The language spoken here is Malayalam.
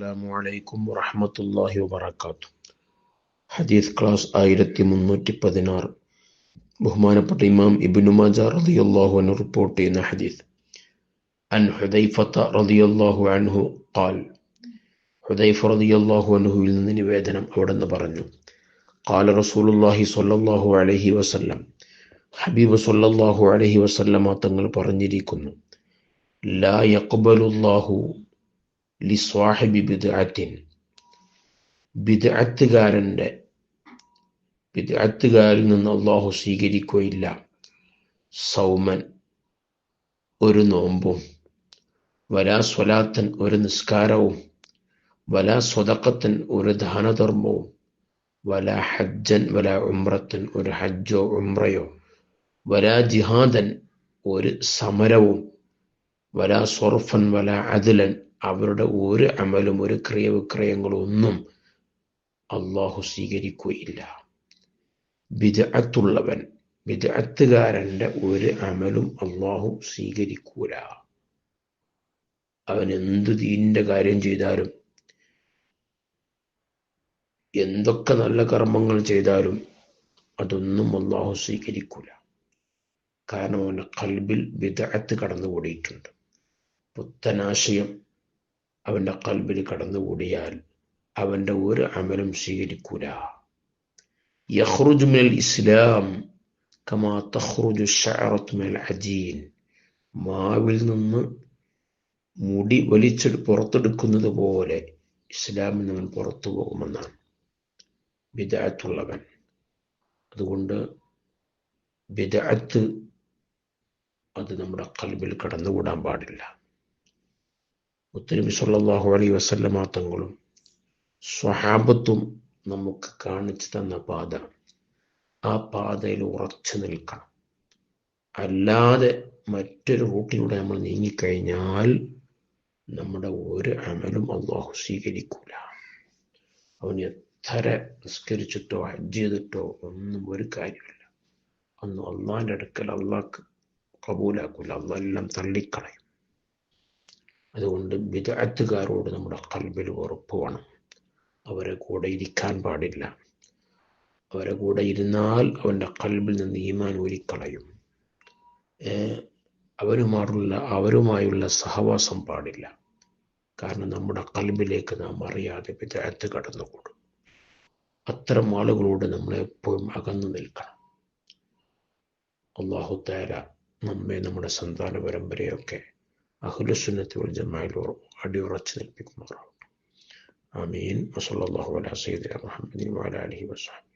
അസ്സലാമു അലൈക്കും വറഹ്മത്തുള്ളാഹി വബറകാതുഹു. ഹദീസ് ക്ലാസ് 1316. ബഹുമാനപ്പെട്ട ഇമാം ഇബ്നു മാജ റളിയല്ലാഹു അൻഹു റിപ്പോർട്ട് ചെയ്യുന്ന ഹദീസ്. അൻ ഹുദൈഫത റളിയല്ലാഹു അൻഹു ഖാൽ, ഹുദൈഫ റളിയല്ലാഹു അൻഹുവിൽ നിന്ന് നിവേദനം, അവിടെന്ന് പറഞ്ഞു, ഖാല റസൂലുള്ളാഹി സ്വല്ലല്ലാഹു അലൈഹി വസല്ലം, ഹബീബ് സ്വല്ലല്ലാഹു അലൈഹി വസല്ലമ തങ്ങൾ പറഞ്ഞിരിക്കുന്നു, ലാ യഖ്ബലുല്ലാഹു ലിസ്വാഹിബി ബിദ്അത്തിൻ, ബിദ്അത്തുകാരിൽ നിന്ന് അള്ളാഹു സ്വീകരിക്കുകയില്ല, സൗമൻ ഒരു നോമ്പും, വലാ സ്വലാത്തൻ ഒരു നിസ്കാരവും, വലാ സ്വദഖത്തൻ ഒരു ദാനധർമ്മവും, വലാ ഹജ്ജൻ വലാ ഉംറത്തൻ ഒരു ഹജ്ജോ ഉംറയോ, വലാ ജിഹാദൻ ഒരു സമരവും, വലാ സർഫൻ വലാ അദ്ലൻ അവരുടെ ഒരു അമലും ഒരു ക്രിയവിക്രയങ്ങളും ഒന്നും അള്ളാഹു സ്വീകരിക്കുകയില്ല. ബിദ്അത്തുള്ളവൻ, ബിദ്അത്തുകാരന്റെ ഒരു അമലും അള്ളാഹു സ്വീകരിക്കൂല. അവൻ എന്ത് ദീനിന്റെ കാര്യം ചെയ്താലും, എന്തൊക്കെ നല്ല കർമ്മങ്ങൾ ചെയ്താലും അതൊന്നും അള്ളാഹു സ്വീകരിക്കൂല. കാരണം അവന്റെ ഖൽബിൽ ബിദ്അത്ത് കടന്നുകൂടിയിട്ടുണ്ട്. പുത്തനാശയം അവന്റെ ഖൽബിൽ കടന്നുകൂടിയാൽ അവന്റെ ഒരു അമലും സ്വീകരിക്കൂല. യഖ്റുജു മിനൽ ഇസ്ലാം കമാ തഖ്റുജു ശഅറത്തു മിനൽ അജീൻ, മാവിൽ നിന്ന് മുടി പുറത്തെടുക്കുന്നത് പോലെ ഇസ്ലാമിൽ നിന്ന് പുറത്തു പോകുമെന്നാണ് ബിദ്അത്തുള്ളവൻ. അതുകൊണ്ട് ബിദ്അത്ത് അത് നമ്മുടെ ഖൽബിൽ കടന്നുകൂടാൻ പാടില്ല. മുത്തനബി സല്ലല്ലാഹു അലൈഹി വസല്ലമ തങ്ങളും സ്വഹാബത്തും നമുക്ക് കാണിച്ചു തന്ന പാത, ആ പാതയിൽ ഉറച്ചു നിൽക്കണം. അല്ലാതെ മറ്റൊരു റൂട്ടിലൂടെ നമ്മൾ നീങ്ങിക്കഴിഞ്ഞാൽ നമ്മുടെ ഒരു അമലും അള്ളാഹു സ്വീകരിക്കൂല. അവൻ എത്ര നിസ്കരിച്ചിട്ടോ ഹജ്ജ് ചെയ്തിട്ടോ ഒന്നും ഒരു കാര്യമില്ല. ഒന്നും അള്ളാഹിന്റെ അടുക്കൽ അള്ളാഹ് കബൂലാക്കൂല. അള്ളാഹ് എല്ലാം തള്ളിക്കളയും. അതുകൊണ്ട് ബിദ്അത്തുകാരോട് നമ്മുടെ ഖൽബിൽ വെറുപ്പ് വേണം. അവരെ കൂടെ ഇരിക്കാൻ പാടില്ല. അവരെ കൂടെ ഇരുന്നാൽ അവന്റെ ഖൽബിൽ നിന്ന് ഈമാൻ ഊരിക്കളയും. അവരുമായുള്ള സഹവാസം പാടില്ല. കാരണം നമ്മുടെ ഖൽബിലേക്ക് നാം അറിയാതെ ബിദ്അത്ത് കടന്നുകൂടും. അത്തരം ആളുകളോട് നമ്മൾ എപ്പോഴും അകന്നു നിൽക്കണം. അല്ലാഹു തആല നമ്മെ, നമ്മുടെ സന്താന പരമ്പരയൊക്കെ അഹ്ലുസുന്നത്തി വൽ ജമാഅയിൽ അടിയുറച്ചു നിൽപ്പിക്കുമാറാവട്ടെ. ആമീൻ. വസല്ലല്ലാഹു അലാ സയ്യിദിനാ മുഹമ്മദിൻ വഅലാ ആലിഹി വസഹ്ബിഹി.